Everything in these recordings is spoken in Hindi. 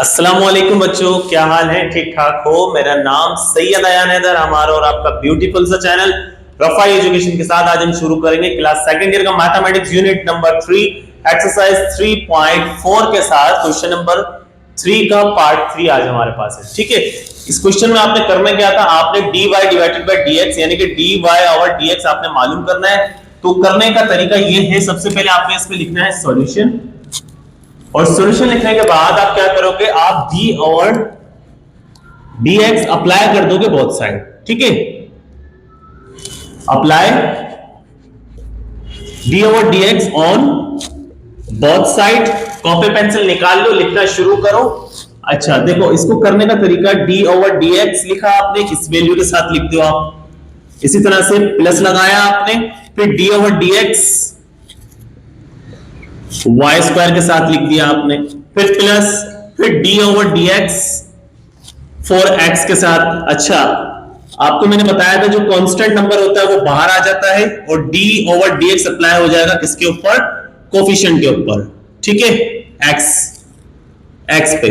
अस्सलामुअलैकुम बच्चों, क्या हाल है? ठीक ठाक हो? मेरा नाम सैयद अयान हैदर, हमारा और आपका ब्यूटीफुल सा चैनल रफाई एजुकेशन के साथ आज हम शुरू करेंगे क्लास सेकंड ईयर का मैथमेटिक्स यूनिट नंबर 3 एक्सरसाइज 3.4 के साथ क्वेश्चन नंबर 3 का पार्ट 3 आज हमारे पास है। ठीक है, इस क्वेश्चन में आपने करना क्या था, आपने dy डिवाइडेड बाय dx यानी कि dy ओवर dx आपने मालूम करना है। तो करने का तरीका ये है, सबसे पहले आपने इसमें लिखना है सॉल्यूशन, और सॉल्यूशन लिखने के बाद आप क्या करोगे, आप d और dx अप्लाई कर दोगे बोथ साइड। ठीक है, अप्लाई d और dx on both side. Copy pencil निकाल लो, लिखना शुरू करो। अच्छा देखो, इसको करने का तरीका d ओवर dx लिखा आपने, इस वैल्यू के साथ लिख दो आप। इसी तरह से प्लस लगाया आपने, फिर d over dx y square के साथ लिख दिया आपने, फिर प्लस, फिर d ओवर dx 4x के साथ। अच्छा, आपको मैंने बताया था जो कांस्टेंट नंबर होता है वो बाहर आ जाता है और d ओवर dx अप्लाई हो जाएगा किसके ऊपर, कोफिशिएंट के ऊपर। ठीक है, x पे।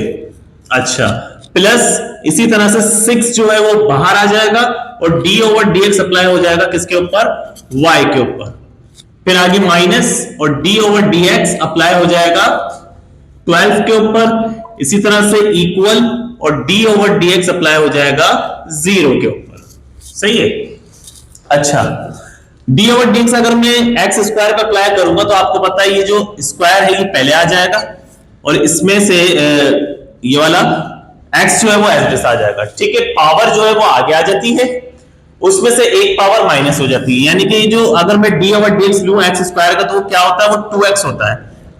अच्छा, प्लस इसी तरह से 6 जो है वो बाहर आ जाएगा और d ओवर dx अप्लाई हो जाएगा किसके ऊपर, y के ऊपर। फिर आगे माइनस और d ओवर dx अप्लाई हो जाएगा 12 के ऊपर। इसी तरह से इक्वल और d ओवर dx अप्लाई हो जाएगा 0 के ऊपर। सही है। अच्छा, d ओवर dx अगर मैं x स्क्वायर का अप्लाई करूंगा तो आपको पता है ये जो स्क्वायर है ये पहले आ जाएगा और इसमें से ये वाला x जो है वो एज आ जाएगा। ठीक है, पावर जो है वो आगे आ जाती है, उसमें से एक पावर माइनस हो जाती है, यानी कि जो अगर मैं d ओवर dx लूं x स्क्वायर का तो वो क्या होता है, वो 2x होता है।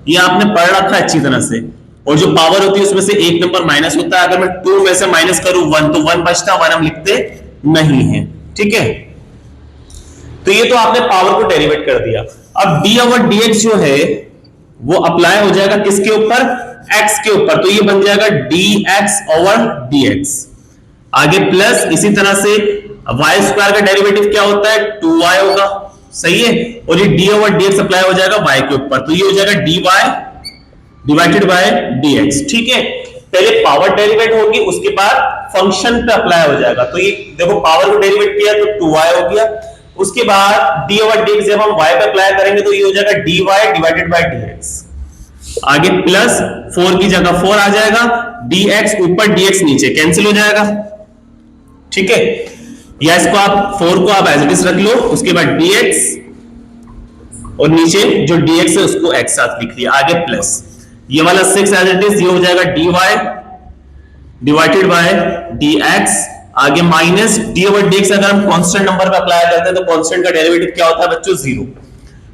ये आपने पढ़ रखा है अच्छी तरह से। और जो पावर होती है उसमें से एक नंबर माइनस होता है। अगर मैं 2 में से माइनस करूं 1 तो 1 बचता, 1 हम लिखते नहीं है। ठीक है, तो ये तो आपने पावर को डेरिवेट कर दिया। अब d ओवर dx जो है वो अप्लाई हो जाएगा किसके ऊपर, x के ऊपर, तो ये बन जाएगा dx ओवर dx। आगे प्लस, इसी तरह से y स्क्वायर का डेरिवेटिव क्या होता है, 2y होगा। सही है, और ये d ओवर dx अप्लाई हो जाएगा y के ऊपर, तो ये हो जाएगा dy डिवाइडेड बाय dx। ठीक है, पहले पावर डेरिवेट होगी, उसके बाद फंक्शन पे अप्लाई हो जाएगा। तो ये देखो, पावर को डेरिवेट किया तो 2y हो गया। उसके बाद d ओवर dx जब हम y पे अप्लाई करेंगे तो ये हो जाएगा dy डिवाइडेड बाय dx। आगे प्लस 4 की जगह 4 आ जाएगा, dx ऊपर dx नीचे कैंसिल हो जाएगा। ठीक है, या इसको आप 4 को आप एज इट इज रख लो, उसके बाद dx और नीचे जो dx है उसको x साथ लिख लिया। आगे प्लस, ये वाला 6 एज इट इज, ये हो जाएगा dy डिवाइडेड बाय dx। आगे माइनस d ओवर dx अगर हम कांस्टेंट नंबर पे अप्लाई करते हैं तो कांस्टेंट का डेरिवेटिव क्या होता है बच्चों, 0।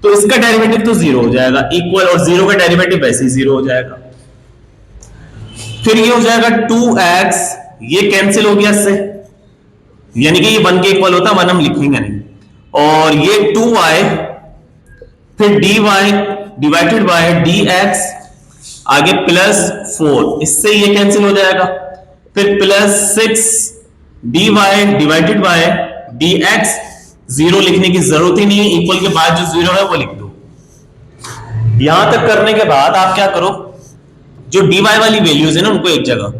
तो इसका डेरिवेटिव तो 0 हो जाएगा, इक्वल, और 0 का डेरिवेटिव वैसे ही 0 हो जाएगा। फिर ये हो जाएगा 2x, ये कैंसिल हो गया इससे, यानी कि ये 1 के इक्वल होता है, 1 हम लिखेंगे नहीं। और ये 2y, फिर dy डिवाइडेड बाय dx, आगे प्लस 4, इससे ये कैंसिल हो जाएगा। फिर plus 6 dy divided by dx, 0 लिखने की जरूरत ही नहीं है, इक्वल के बाद जो 0 है वो लिख दो। यहां तक करने के बाद आप क्या करो, जो dy वाली वैल्यूज है ना उनको एक जगह,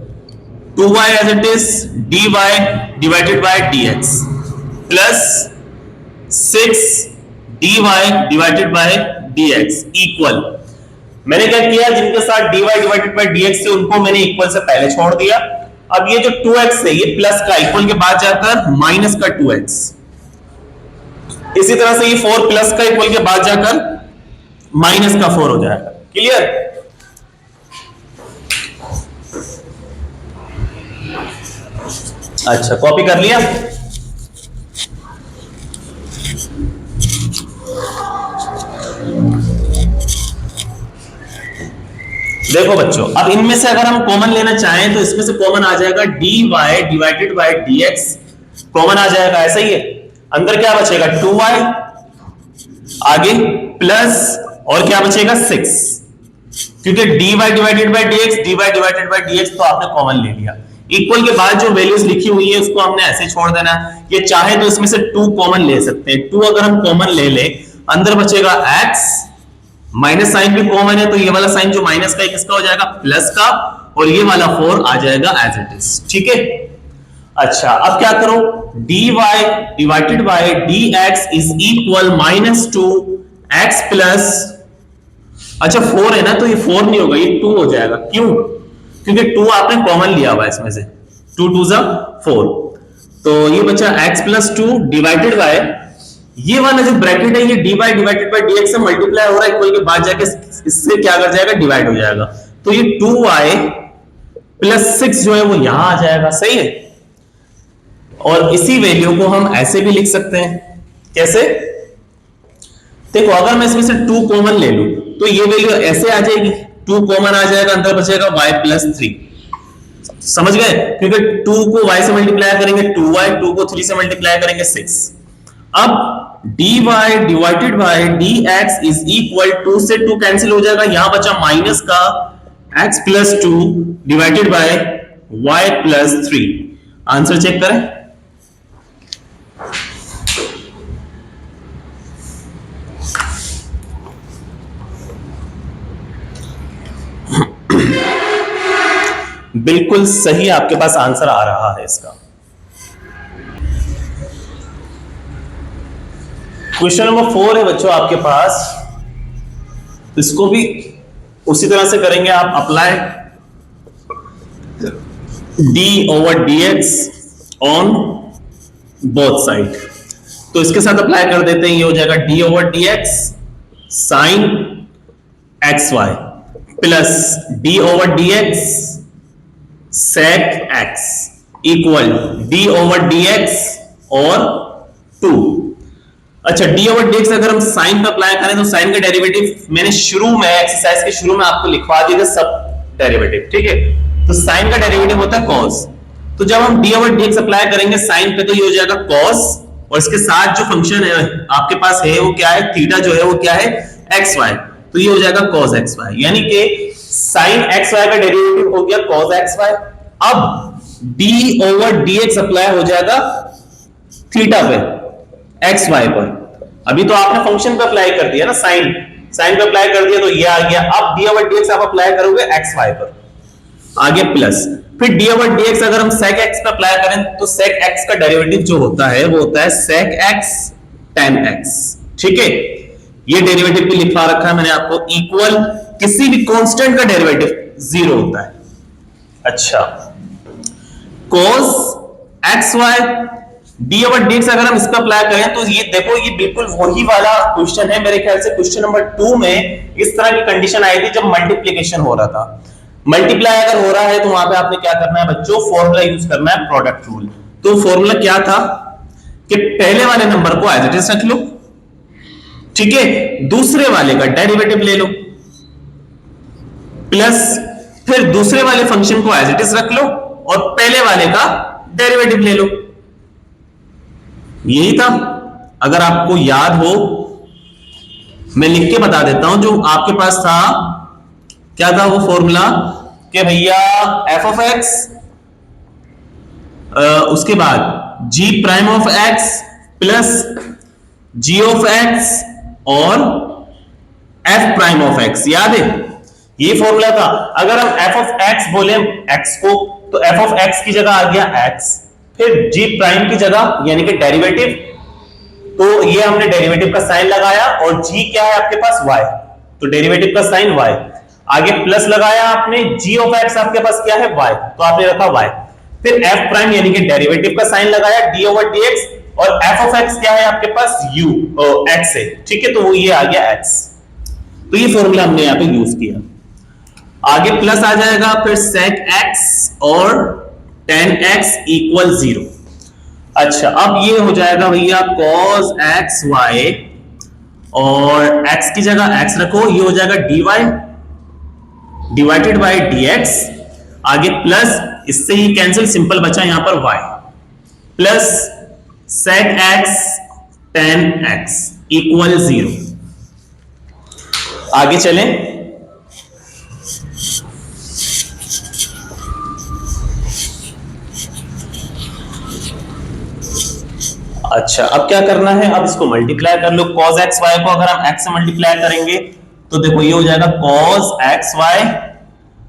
2y as it is dy divided by dx plus 6 dy divided by dx equal. मैंने क्या किया, जिनके साथ dy डिवाइडेड बाय dx से उनको मैंने इक्वल से पहले छोड़ दिया। अब ये जो 2x है ये प्लस का, इक्वल के बाद जाकर माइनस का 2x। इसी तरह से ये 4 प्लस का, इक्वल के बाद जाकर माइनस का 4 हो जाएगा। क्लियर? अच्छा, कॉपी कर लिया? देखो बच्चों, अब इनमें से अगर हम कॉमन लेना चाहें तो इसमें से कॉमन आ जाएगा dy divided by dx, common आ जाएगा, ऐसा ही है। अंदर क्या बचेगा, 2y, आगे प्लस, और क्या बचेगा 6, क्योंकि dy divided by dx, dy divided by dx तो आपने कॉमन ले लिया। इक्वल के बाद जो वैल्यूज लिखी हुई है उसको हमने ऐसे छोड़ देना। ये चाहे तो इसमें से 2 कॉमन ले सकते हैं, 2 अगर हम कॉमन ले ले, अंदर बचेगा x, माइनस साइन भी कॉमन है तो ये वाला साइन जो माइनस का है किसका हो जाएगा, प्लस का, और ये वाला 4 आ जाएगा एज इट इज। ठीक है, अच्छा अब क्या करो, dy divided by dx is equal -2x plus, अच्छा 4 है ना तो ये 4 नहीं होगा, ये 2 हो जाएगा। क्यों? क्योंकि 2 आपने कॉमन लिया हुआ है इसमें से, 2 2 जा 4, तो ये बचा x प्लस 2 डिवाइडेड बाय, ये वाला जो ब्रैकेट है ये dy डिवाइडेड बाय dx से मल्टीप्लाई हो रहा है, इक्वल के बाद जाके इससे क्या कर जाएगा, डिवाइड हो जाएगा, तो ये 2y प्लस 6 जो है वो यहां आ जाएगा। सही है, और इसी वैल्यू को हम ऐसे भी लिख सकते हैं, कैसे? देखो अगर मैं इसमें से 2 कॉमन ले लूं तो ये वैल्यू ऐसे आ जाएगी, 2 कॉमन आ जाएगा, अंदर बचेगा y प्लस 3। समझ गए? क्योंकि 2 को y से मल्टीप्लाई करेंगे 2y, 2 को 3 से मल्टीप्लाई करेंगे 6। अब dy divided by dx is equal 2 से 2 कैंसिल हो जाएगा, यहां बचा माइनस का x plus 2 divided by y plus 3। Answer check करें, बिल्कुल सही आपके पास आंसर आ रहा है इसका। क्वेश्चन नंबर 4 है बच्चों आपके पास, इसको भी उसी तरह से करेंगे आप apply d over dx on both side. तो इसके साथ अप्लाई कर देते हैं, ये हो जाएगा d over dx sine xy plus d over dx sec x equal d over dx और 2। अच्छा d ओवर dx अगर हम साइन पे अप्लाई करें तो साइन का डेरिवेटिव मैंने शुरू में एक्सरसाइज के शुरू में आपको लिखवा दिया था, सब डेरिवेटिव। ठीक है, तो साइन का डेरिवेटिव होता है cos, तो जब हम d ओवर dx अप्लाई करेंगे साइन पे तो ये हो जाएगा cos, और इसके साथ जो फंक्शन है आपके पास है वो क्या है, थीटा जो है वो क्या है, xy, तो ये हो जाएगा cos xy, यानी कि sin xy का डेरिवेटिव हो गया cos xy। अब d ओवर dx अप्लाई हो जाएगा थीटा पे, xy पर। अभी तो आपने फंक्शन पे अप्लाई कर दिया ना, sin पे अप्लाई कर दिया तो ये आ गया। अब d ओवर dx आप अप्लाई करोगे xy पर, आगे प्लस, फिर d ओवर dx अगर हम sec x पे अप्लाई करें तो sec x का डेरिवेटिव जो होता है वो होता है sec x tan x। ठीक है, ये डेरिवेटिव भी लिखवा रखा है मैंने आपको, इक्वल किसी भी कांस्टेंट का डेरिवेटिव 0 होता है। अच्छा, cos xy d over dx अगर हम इसका अप्लाई करें तो ये देखो, ये बिल्कुल वही वाला क्वेश्चन है, मेरे ख्याल से क्वेश्चन नंबर 2 में इस तरह की कंडीशन आई थी जब मल्टीप्लिकेशन हो रहा था। मल्टीप्लाई अगर हो रहा है तो वहां पे आपने क्या करना है बच्चों, फॉर्मूला यूज करना है, प्रोडक्ट रूल। तो फॉर्मूला क्या था कि पहले वाले नंबर को एज इट इज रख लो, ठीक है, दूसरे वाले का डेरिवेटिव ले लो, प्लस फिर दूसरे वाले फंक्शन को एज इट इज रख लो और पहले वाले का डेरिवेटिव ले लो। यही था, अगर आपको याद हो मैं लिख के बता देता हूं, जो आपके पास था क्या था वो फॉर्मूला कि भैया f ऑफ x, उसके बाद g prime of x plus g of x और f प्राइम ऑफ x, याद है ये फॉर्मूला था। अगर हम f ऑफ x बोले x को तो f ऑफ x की जगह आ गया x, फिर g प्राइम की जगह यानी कि डेरिवेटिव, तो ये हमने डेरिवेटिव का साइन लगाया, और g क्या है आपके पास y, तो डेरिवेटिव का साइन y, आगे प्लस लगाया आपने, g ऑफ x आपके पास क्या है y, तो आपने रखा y, फिर f प्राइम यानी कि डेरिवेटिव का साइन लगाया d ओवर dx, और f ऑफ x क्या है आपके पास u x है, ठीक है, तो वो ये आ गया x। तो ये फॉर्मूला हमने यहां पे यूज किया, आगे प्लस आ जाएगा, फिर sec x और tan x इक्वल 0। अच्छा, अब ये हो जाएगा भैया cos x y, और x की जगह x रखो, ये हो जाएगा dy डिवाइडेड बाय dx, आगे प्लस, इससे ही कैंसिल, सिंपल बचा यहां पर y, plus sec x tan x equal 0। आगे चलें, अच्छा अब क्या करना है, अब इसको मल्टीप्लाई कर लो, cos x y को अगर हम x से मल्टीप्लाई करेंगे तो देखो ये हो जाएगा cos x y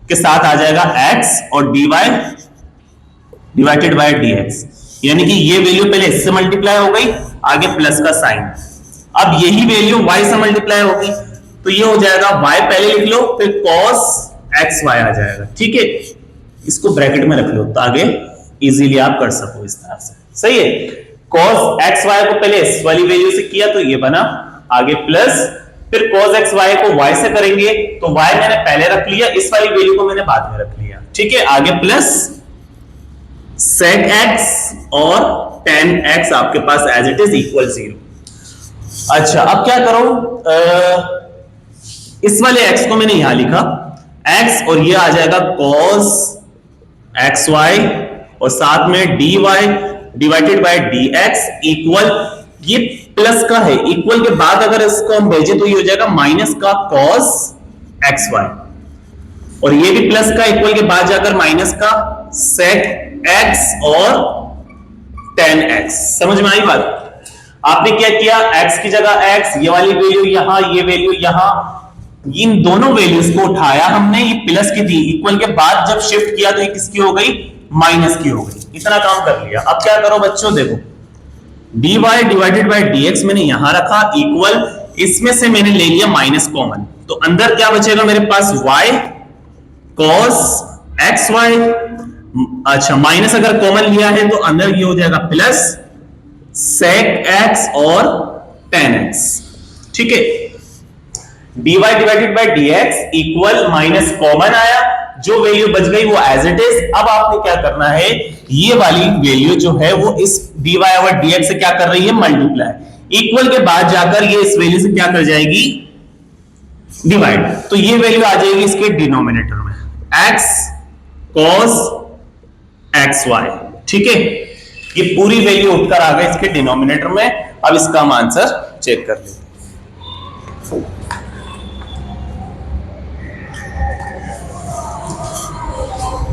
के साथ आ जाएगा x और dy डिवाइडेड बाय dx, यानी कि ये वैल्यू पहले इससे मल्टीप्लाई हो गई, आगे प्लस का साइन, अब यही वैल्यू y से मल्टीप्लाई होगी, तो ये हो जाएगा y पहले लिख लो, फिर cos xy आ जाएगा, ठीक है, इसको ब्रैकेट में रख लो तो आगे इजीली आप कर सको इस तरह से, सही है। cos xy को पहले इस वाली वैल्यू से किया तो ये बना, आगे प्लस, फिर cos xy को y से करेंगे तो y मैंने पहले रख लिया, इस वाली वैल्यू को मैंने बाद में रख लिया, ठीक है, आगे प्लस sec x और tan x आपके पास एज इट इज इक्वल 0। अच्छा अब क्या करो, इस वाले x को मैंने यहां लिखा x और ये आ जाएगा cos xy और साथ में dy divided by dx equal, ये प्लस का है, इक्वल के बाद अगर इसको हम भेजें तो ये हो जाएगा माइनस का cos xy और ये भी प्लस का, इक्वल के बाद जाकर माइनस का sec x और tan x। समझ में आई बात? आपने क्या किया, x की जगह x, ये वाली वैल्यू यहां, ये वैल्यू यहां, इन दोनों वैल्यूज को उठाया हमने, ये प्लस की थी, इक्वल के बाद जब शिफ्ट किया तो ये किसकी हो गई, माइनस की हो गई, इतना काम कर लिया। अब क्या करो बच्चों, देखो dy डिवाइडेड बाय dx मैंने यहां रखा इक्वल, इसमें से मैंने ले लिया माइनस कॉमन, तो अंदर क्या बचेगा मेरे पास y cos xy, अच्छा माइनस अगर कॉमन लिया है तो अंदर ये हो जाएगा प्लस sec x और tan x, ठीक है, dy divided by dx equal minus common आया, जो वैल्यू बच गई वो एज इट इज। अब आपने क्या करना है, ये वाली वैल्यू जो है वो इस dy और dx से क्या कर रही है, मल्टीप्लाई, इक्वल के बाद जाकर ये इस वैल्यू से क्या कर जाएगी, डिवाइड, तो ये वैल्यू आ जाएगी इसके डिनोमिनेटर में x cos xy, ठीक है, ये पूरी वैल्यू उठकर आ गई इसके डिनोमिनेटर में। अब इसका हम आंसर चेक कर लेते हैं।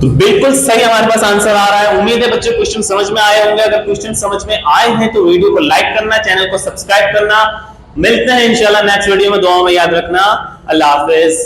तो बिल्कुल सही हमारे पास आंसर आ रहा है। उम्मीद है बच्चों क्वेश्चन समझ में आए होंगे। अगर क्वेश्चन समझ में आए हैं तो वीडियो को लाइक करना, चैनल को सब्सक्राइब करना। मिलते हैं इंशाल्लाह नेक्स्ट वीडियो में, दुआ में याद रखना। अल्लाह हाफिज।